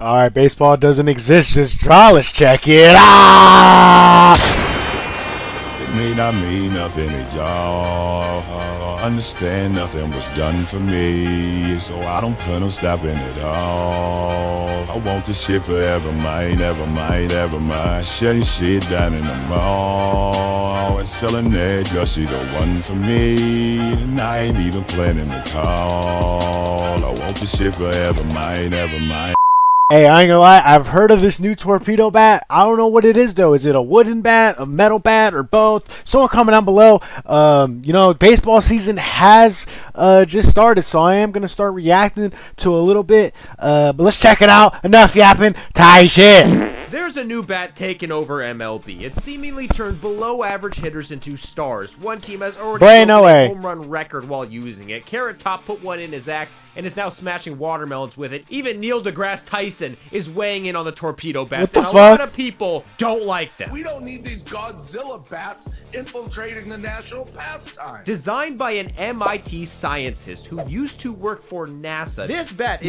All right, baseball doesn't exist. Just draw. Let's check it out. It may not mean nothing to y'all. Understand nothing was done for me, so I don't plan on stopping at all. I want this shit forever, mine, ever mine, ever mine. Shutting shit down in the mall and selling that girl, she the one for me. And I ain't even planning to call. I want this shit forever, mine, ever mine. Hey, I ain't gonna lie, I've heard of this new Torpedo bat. I don't know what it is though. Is it a wooden bat, a metal bat, or both? Someone comment down below. Baseball season has just started, so I am gonna start reacting to a little bit. But let's check it out. Enough yapping. Tight shit. There's a new bat taking over MLB. It seemingly turned below average hitters into stars. One team has already broken a home run record while using it. Carrot Top put one in his act and is now smashing watermelons with it. Even Neil deGrasse Tyson is weighing in on the Torpedo bats, and a lot of people don't like them. We don't need these Godzilla bats infiltrating the national pastime. Designed by an MIT scientist who used to work for NASA, this bat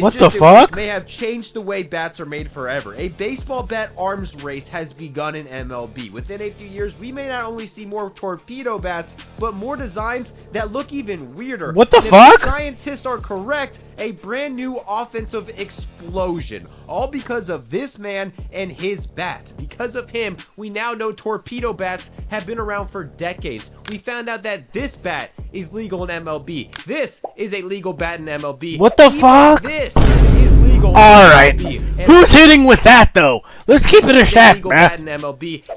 may have changed the way bats are made forever. A baseball bat arms race has begun in MLB. Within a few years, we may not only see more Torpedo bats, but more designs that look even weirder. What the and fuck? If the scientists are correct, a brand new offensive explosion. All because of this man and his bat. Because of him, we now know Torpedo bats have been around for decades. We found out that this bat is legal in MLB. This is a legal bat in MLB. What the fuck? This is legal in MLB. Who's hitting with that though? Let's keep it a shack, man.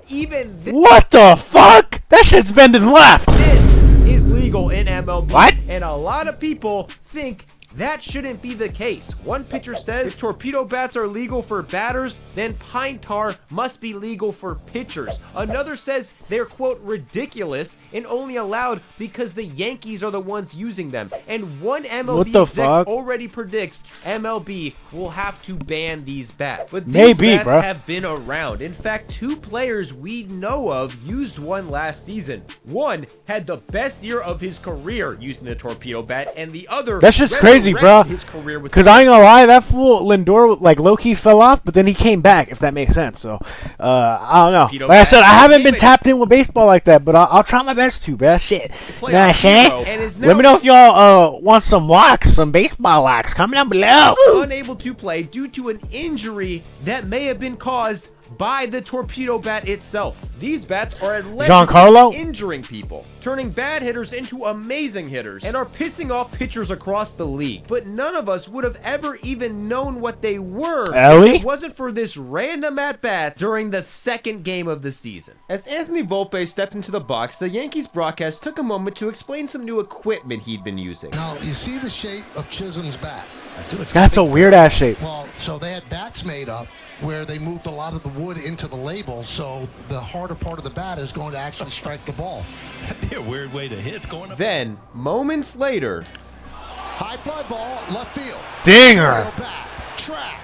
Even this, what the fuck? That shit's bending left. This is legal in MLB. What? And a lot of people think that shouldn't be the case. One pitcher says if Torpedo bats are legal for batters, then pine tar must be legal for pitchers. Another says they're, quote, ridiculous and only allowed because the Yankees are the ones using them. And one MLB exec already predicts MLB will have to ban these bats. But these bats have been around. In fact, two players we know of used one last season. One had the best year of his career using the Torpedo bat, and the other... That's just crazy, bro. Because I ain't gonna lie, that fool Lindor like low-key fell off, but then he came back, if that makes sense. So I don't know. Like I said, I haven't been tapped in with baseball like that, but I'll try my best to, bro. Shit. Nah, let me know if y'all want some locks, some baseball locks. Comment down below. Unable to play due to an injury that may have been caused by the Torpedo bat itself. These bats are allegedly injuring people, turning bad hitters into amazing hitters, and are pissing off pitchers across the league. But none of us would have ever even known what they were if it wasn't for this random at-bat during the second game of the season. As Anthony Volpe stepped into the box, the Yankees broadcast took a moment to explain some new equipment he'd been using. Now, you see the shape of Chisholm's bat? That's a weird-ass shape. Well, so they had bats made up where they moved a lot of the wood into the label, so the harder part of the bat is going to actually strike the ball. That'd be a weird way to hit. Going up. Then, moments later, high fly ball, left field. Dinger. Track.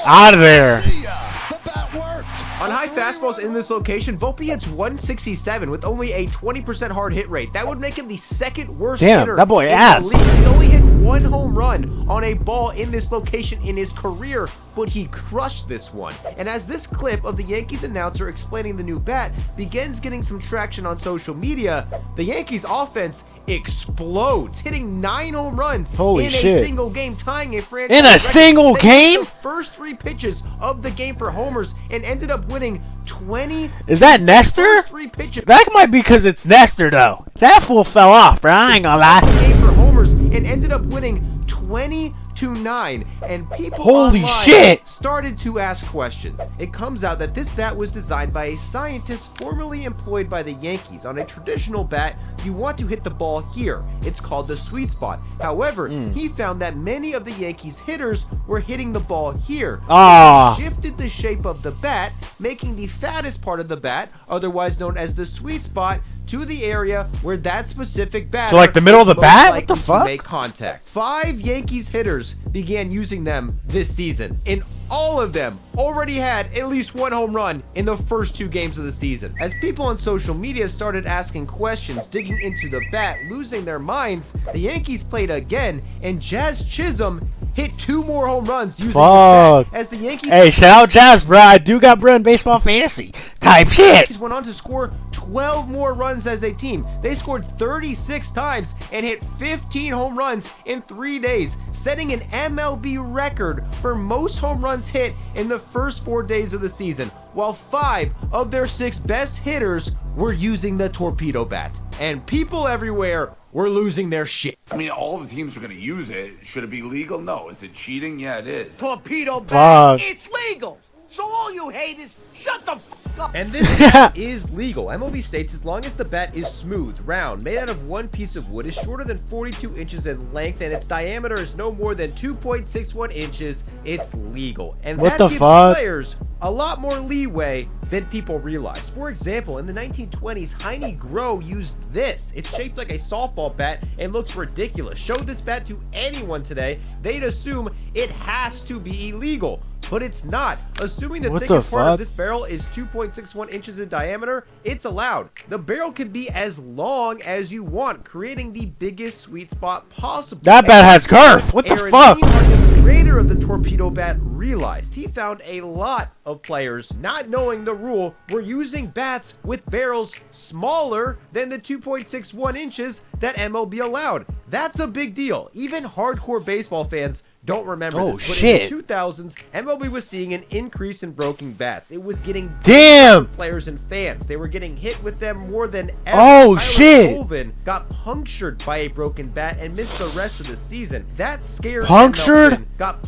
Out of there. The bat worked. On high fastballs in this location, Volpe hits 167 with only a 20% hard hit rate. That would make him the second worst hitter that boy in the league. He's only hit one home run on a ball in this location in his career, but he crushed this one. And as this clip of the Yankees announcer explaining the new bat begins getting some traction on social media, the Yankees offense explodes, hitting 9 home runs in a single game, tying a franchise record. Single game? The first 3 pitches of the game for homers and ended up winning 20. Is that Nestor? 3 pitches. That might be because it's Nestor though. That fool fell off, bro. I ain't gonna lie. Game for homers and ended up winning 20-9, and people online started to ask questions. It comes out that this bat was designed by a scientist formerly employed by the Yankees. On a traditional bat, you want to hit the ball here. It's called the sweet spot. However, he found that many of the Yankees hitters were hitting the ball here. So he shifted the shape of the bat, making the fattest part of the bat, otherwise known as the sweet spot, to the area where that specific batter, so like the middle of the bat? What the fuck? Make contact. 5 Yankees hitters began using them this season. In all of them already had at least one home run in the first 2 games of the season. As people on social media started asking questions, digging into the bat, losing their minds, the Yankees played again, and Jazz Chisholm hit 2 more home runs using his bat. As the Yankees, hey, shout out Jazz, bro. I do got bro in baseball fantasy type shit. Went on to score 12 more runs as a team. They scored 36 times and hit 15 home runs in 3 days, setting an MLB record for most home runs hit in the first 4 days of the season, while 5 of their 6 best hitters were using the Torpedo bat. And people everywhere were losing their shit. I mean, all the teams are going to use it. Should it be legal? No. Is it cheating? Yeah, it is. Torpedo bat, it's legal. So all you haters, shut the f up. And this bat is legal. MLB states as long as the bat is smooth, round, made out of one piece of wood, is shorter than 42 inches in length, and its diameter is no more than 2.61 inches, it's legal. And that gives players a lot more leeway than people realize. For example, in the 1920s, Heine Groh used this. It's shaped like a softball bat and looks ridiculous. Show this bat to anyone today, they'd assume it has to be illegal. But it's not. Assuming the thickest part of this barrel is 2.61 inches in diameter, it's allowed. The barrel can be as long as you want, creating the biggest sweet spot possible. That bat has girth. What the fuck? The creator of the Torpedo bat realized he found a lot of players, not knowing the rule, were using bats with barrels smaller than the 2.61 inches that MLB allowed. That's a big deal. Even hardcore baseball fans don't remember this, but in the 2000s, MLB was seeing an increase in broken bats. It was getting players and fans. They were getting hit with them more than ever. Colvin got punctured by a broken bat and missed the rest of the season. That scared MLB. Got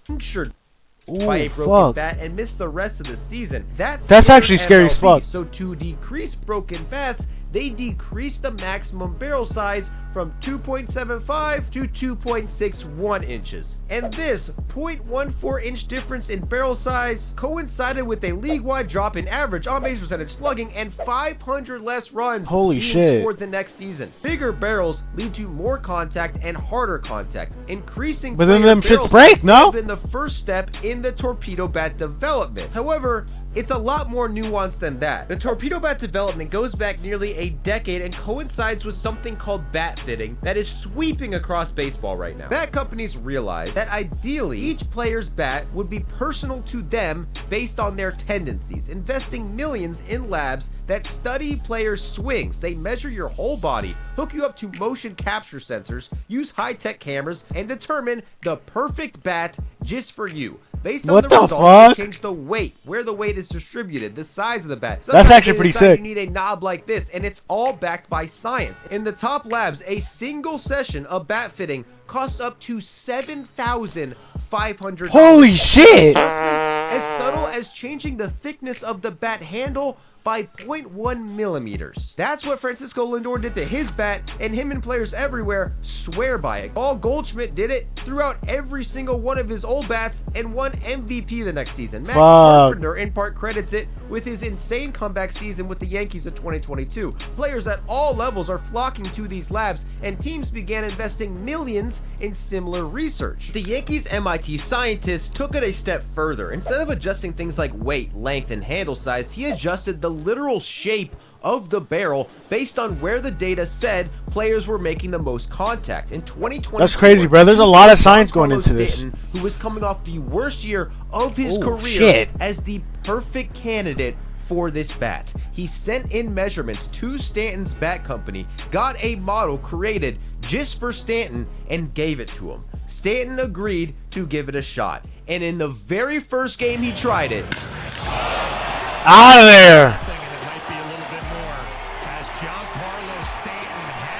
punctured by a broken bat and missed the rest of the season. That's actually scary as fuck. So to decrease broken bats, they decreased the maximum barrel size from 2.75 to 2.61 inches. And this 0.14 inch difference in barrel size coincided with a league-wide drop in average on-base percentage slugging and 500 less runs being scored the next season. Bigger barrels lead to more contact and harder contact, increasing but then them shits break, no? Been the first step in the Torpedo bat development. However, it's a lot more nuanced than that. The Torpedo bat development goes back nearly a decade and coincides with something called bat fitting that is sweeping across baseball right now. Bat companies realize that ideally each player's bat would be personal to them based on their tendencies, investing millions in labs that study players' swings. They measure your whole body, hook you up to motion capture sensors, use high-tech cameras, and determine the perfect bat just for you. Based on the results, they change the weight, where the weight is distributed, the size of the bat. That's actually pretty sick. You need a knob like this, and it's all backed by science. In the top labs, a single session of bat fitting costs up to $7,500. Holy shit! Adjustments as subtle as changing the thickness of the bat handle by 0.1 millimeters. That's what Francisco Lindor did to his bat, and him and players everywhere swear by it. Paul Goldschmidt did it, threw out every single one of his old bats, and won MVP the next season. Matt Carpenter in part credits it with his insane comeback season with the Yankees in 2022. Players at all levels are flocking to these labs, and teams began investing millions in similar research. The Yankees' MIT scientists took it a step further. Instead of adjusting things like weight, length, and handle size, he adjusted the literal shape of the barrel based on where the data said players were making the most contact. In 2020, that's crazy, bro. There's a lot of science going into this. Who was coming off the worst year of his career as the perfect candidate for this bat. He sent in measurements to Stanton's bat company, got a model created just for Stanton, and gave it to him. Stanton agreed to give it a shot, and in the very first game he tried it, out of there.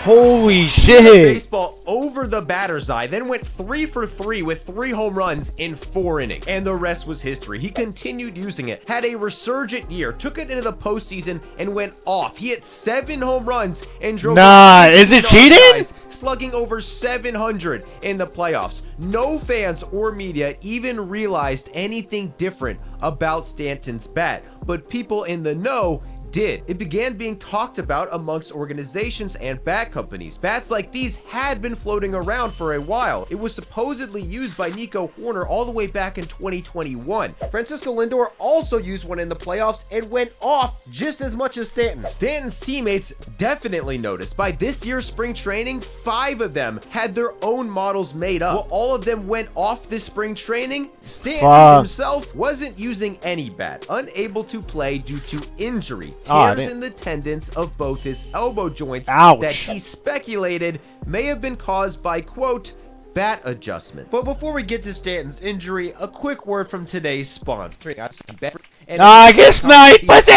Holy shit. Baseball over the batter's eye, then went 3 for 3 with 3 home runs in 4 innings. And the rest was history. He continued using it, had a resurgent year, took it into the postseason, and went off. He hit 7 home runs and drove. Is it cheating? Slugging over 700 in the playoffs. No fans or media even realized anything different about Stanton's bat, but people in the know did. It began being talked about amongst organizations and bat companies. Bats like these had been floating around for a while. It was supposedly used by Nico Horner all the way back in 2021. Francisco Lindor also used one in the playoffs and went off just as much as Stanton. Stanton's teammates definitely noticed. By this year's spring training, 5 of them had their own models made up. Well, all of them went off this spring training. Stanton himself wasn't using any bat, unable to play due to injury, tears in the tendons of both his elbow joints that he speculated may have been caused by, quote, bat adjustments. But before we get to Stanton's injury, a quick word from today's sponsor. Get sniped, pussy!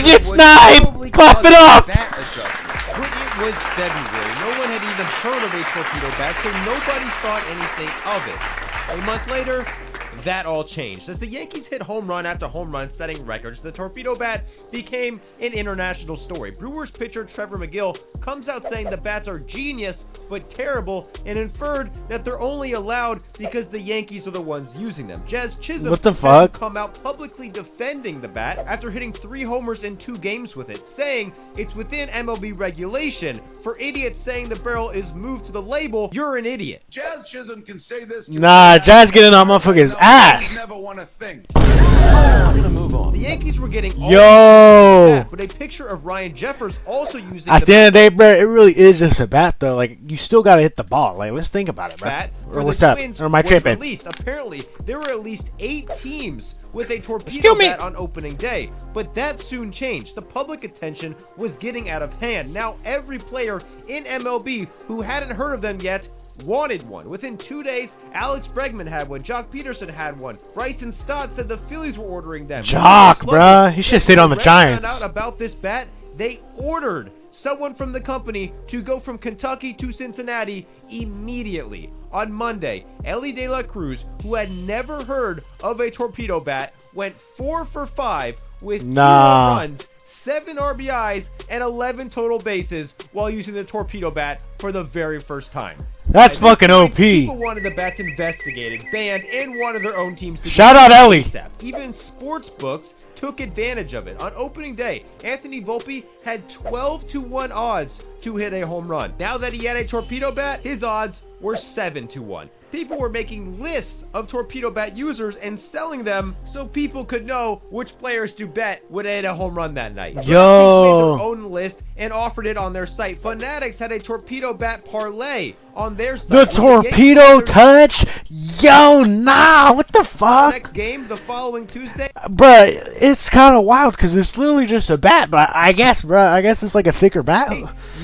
Get sniped! Cough it up! Bat adjustment. But it was February. No one had even heard of a torpedo bat, so nobody thought anything of it. A month later, that all changed. As the Yankees hit home run after home run, setting records, the torpedo bat became an international story. Brewers pitcher Trevor McGill comes out saying the bats are genius but terrible, and inferred that they're only allowed because the Yankees are the ones using them. Jazz Chisholm come out publicly defending the bat after hitting 3 homers in 2 games with it, saying it's within MLB regulation. For idiots saying the barrel is moved to the label, you're an idiot. Jazz Chisholm can say this. Nah, Jazz getting on motherfucker's ass. Never want to think. I'm gonna move on. The Yankees were getting but a picture of Ryan Jeffers also using at the end of the day, bro, it really is just a bat though. Like, you still gotta hit the ball. Like, let's think about it, bro. Or what's up? Or am I tripping? Apparently, there were at least 8 teams with a torpedo bat on opening day, but that soon changed. The public attention was getting out of hand. Now every player in MLB who hadn't heard of them yet wanted one. Within 2 days, Alex Bregman had one. Jock Peterson had one. Bryson Stott said the Phillies were ordering them. Jock, bruh. He should have stayed on the Giants. Found out about this bat, they ordered someone from the company to go from Kentucky to Cincinnati immediately. On Monday, Ellie De La Cruz, who had never heard of a torpedo bat, went 4 for 5 with 2 runs, 7 RBIs, and 11 total bases while using the torpedo bat for the very first time. That's fucking OP. People wanted the bats investigated, banned, and wanted their own teams to shout out Ellie. Even sports books took advantage of it. On opening day, Anthony Volpe had 12-1 odds to hit a home run. Now that he had a torpedo bat, his odds were 7-1. People were making lists of torpedo bat users and selling them so people could know which players to bet would hit a home run that night. Yo, made their own list and offered it on their site. Fanatics had a torpedo bat parlay on their site. The torpedo touch? Yo, nah, what the fuck? Next game, the following Tuesday. Bruh, it's kind of wild because it's literally just a bat, but I guess, bruh, I guess it's like a thicker bat.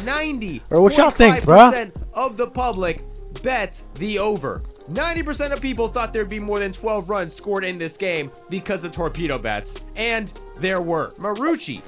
90 or what y'all think, bruh? Of the public bet the over. 90% of people thought there'd be more than 12 runs scored in this game because of torpedo bats, and there were. Marucci,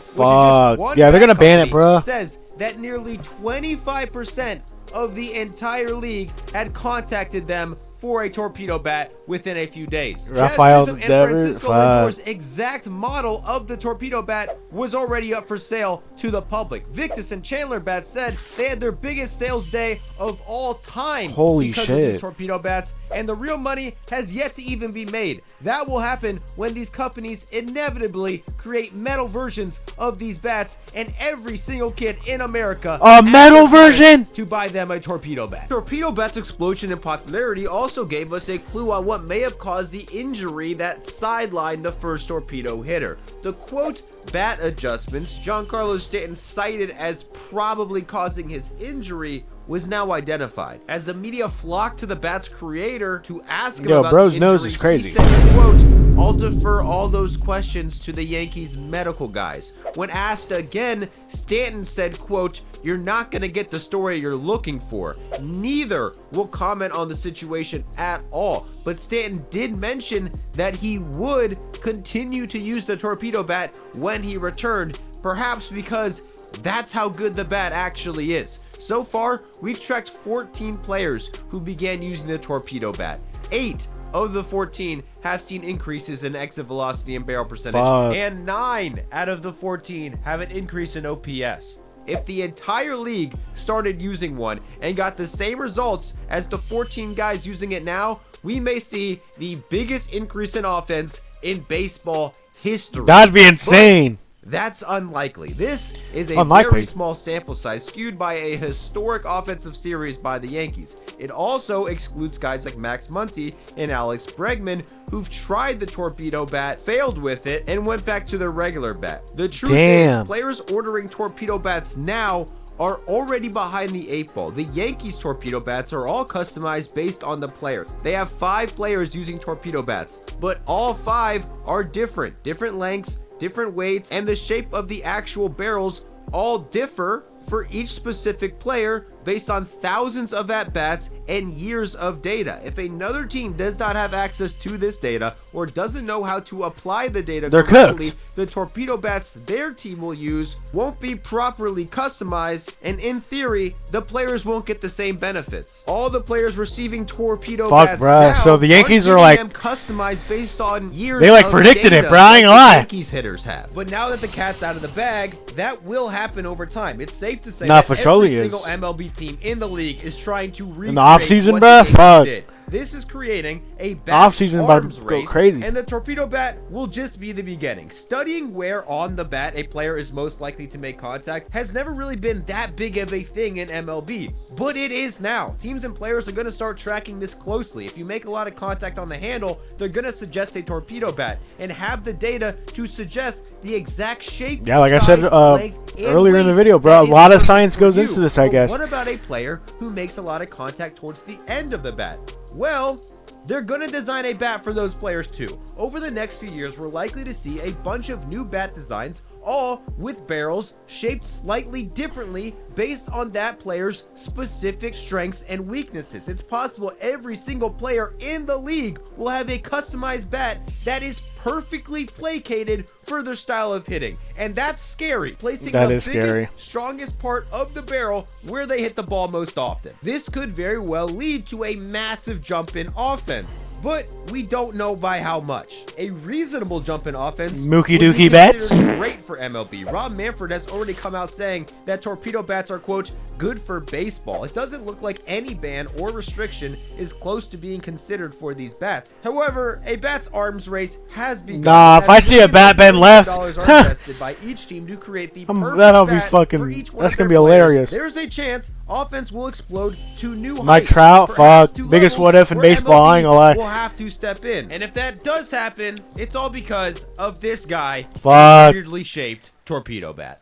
yeah, they're gonna ban it, bro. Says that nearly 25% of the entire league had contacted them for a torpedo bat within a few days. Rafael and Francisco Lindor's exact model of the torpedo bat was already up for sale to the public. Victus and Chandler Bats said they had their biggest sales day of all time because of these torpedo bats, and the real money has yet to even be made. That will happen when these companies inevitably create metal versions of these bats, and every single kid in America a metal version to buy them a torpedo bat. Torpedo bat's explosion in popularity also gave us a clue on what may have caused the injury that sidelined the first torpedo hitter. The quote bat adjustments Giancarlo Stanton cited as probably causing his injury was now identified. As the media flocked to the bat's creator to ask him about bro's the injury, nose is crazy. He said, quote, I'll defer all those questions to the Yankees medical guys. When asked again, Stanton said, quote, you're not going to get the story you're looking for. Neither will comment on the situation at all. But Stanton did mention that he would continue to use the torpedo bat when he returned, perhaps because that's how good the bat actually is. So far, we've tracked 14 players who began using the torpedo bat. 8 of the 14 have seen increases in exit velocity and barrel percentage, and 9 out of the 14 have an increase in OPS. If the entire league started using one and got the same results as the 14 guys using it now, we may see the biggest increase in offense in baseball history. That'd be insane. That's unlikely. This is a Unlikely. very small sample size skewed by a historic offensive series by the Yankees. It also excludes guys like Max Muncy and Alex Bregman, who've tried the Torpedo bat, failed with it, and went back to their regular bat. The truth is, players ordering Torpedo bats now are already behind the 8 ball. The Yankees Torpedo bats are all customized based on the player. They have 5 players using Torpedo bats, but all 5 are different. Different lengths, different weights, and the shape of the actual barrels all differ for each specific player based on thousands of at-bats and years of data. If another team does not have access to this data or doesn't know how to apply the data correctly, the Torpedo bats their team will use won't be properly customized, and in theory, the players won't get the same benefits. All the players receiving Torpedo bats now, so the Yankees are like them customized based on years they like of predicted data it, bro. I ain't gonna lie. Yankees hitters have. But now that the cat's out of the bag, that will happen over time. It's safe to say Nah, that for every surely single is. MLB team in the league is trying to recreate In the offseason, what bruh? the Yankees Fuck. did. This is creating a Offseason about to go race, crazy. and the Torpedo bat will just be the beginning. Studying where on the bat a player is most likely to make contact has never really been that big of a thing in MLB, but it is now. Teams and players are going to start tracking this closely. If you make a lot of contact on the handle, they're going to suggest a Torpedo bat and have the data to suggest the exact shape. Yeah, like I size, said length, and earlier in the weight video, bro, that a is lot of perfect science for goes you. into this, I But guess. what about a player who makes a lot of contact towards the end of the bat? Well, they're going to design a bat for those players too. Over the next few years, we're likely to see a bunch of new bat designs, all with barrels shaped slightly differently based on that player's specific strengths and weaknesses. It's possible every single player in the league will have a customized bat that is perfectly placated for their style of hitting. And that's scary. Placing the biggest, strongest part of the barrel where they hit the ball most often. This could very well lead to a massive jump in offense, but we don't know by how much. A reasonable jump in offense Mookie would be Dookie bats? considered great for MLB. Rob Manfred has already come out saying that Torpedo bats are, quote, good for baseball. It doesn't look like any ban or restriction is close to being considered for these bats. However, a bat's arms race has begun. Nah, if I see a bat bend left, dollars are invested by each team to create the perfect that'll be bat fucking. for each one That's of gonna their be players. hilarious. There's a chance offense will explode to new Mike heights. Trout, Perhaps fuck, to biggest levels what if in where baseball, I ain't gonna lie. MLB will have to step in. And if that does happen, it's all because of this guy, Fuck. weirdly shaped Torpedo bat.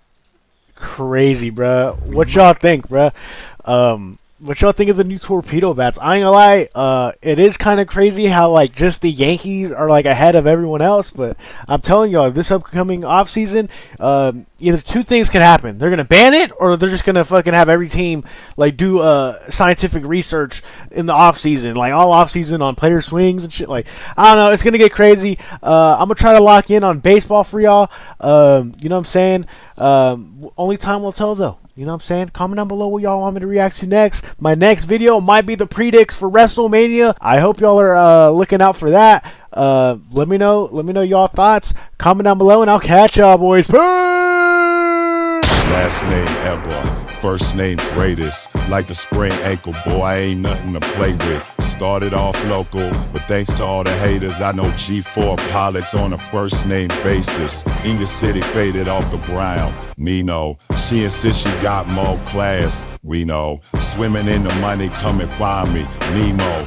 Crazy, bro. What y'all think, bro? What y'all think of the new Torpedo bats? I ain't gonna lie, it is kind of crazy how like just the Yankees are like ahead of everyone else. But I'm telling y'all, this upcoming offseason, either two things can happen. They're gonna ban it, or they're just gonna fucking have every team like do scientific research in the offseason, like all offseason on player swings and shit. Like I don't know, it's gonna get crazy. I'm gonna try to lock in on baseball for y'all. You know what I'm saying? Only time will tell though. You know what I'm saying? Comment down below what y'all want me to react to next. My next video might be the predicts for WrestleMania. I hope y'all are looking out for that. Let me know y'all thoughts. Comment down below and I'll catch y'all, boys. Peace! Last name ever, first name greatest. Like a sprained ankle, boy, I ain't nothing to play with. Started off local, but thanks to all the haters, I know G4 pilots on a first name basis. English City faded off the ground. Nino, she insists she got more class. We know, swimming in the money, come and find me. Nemo,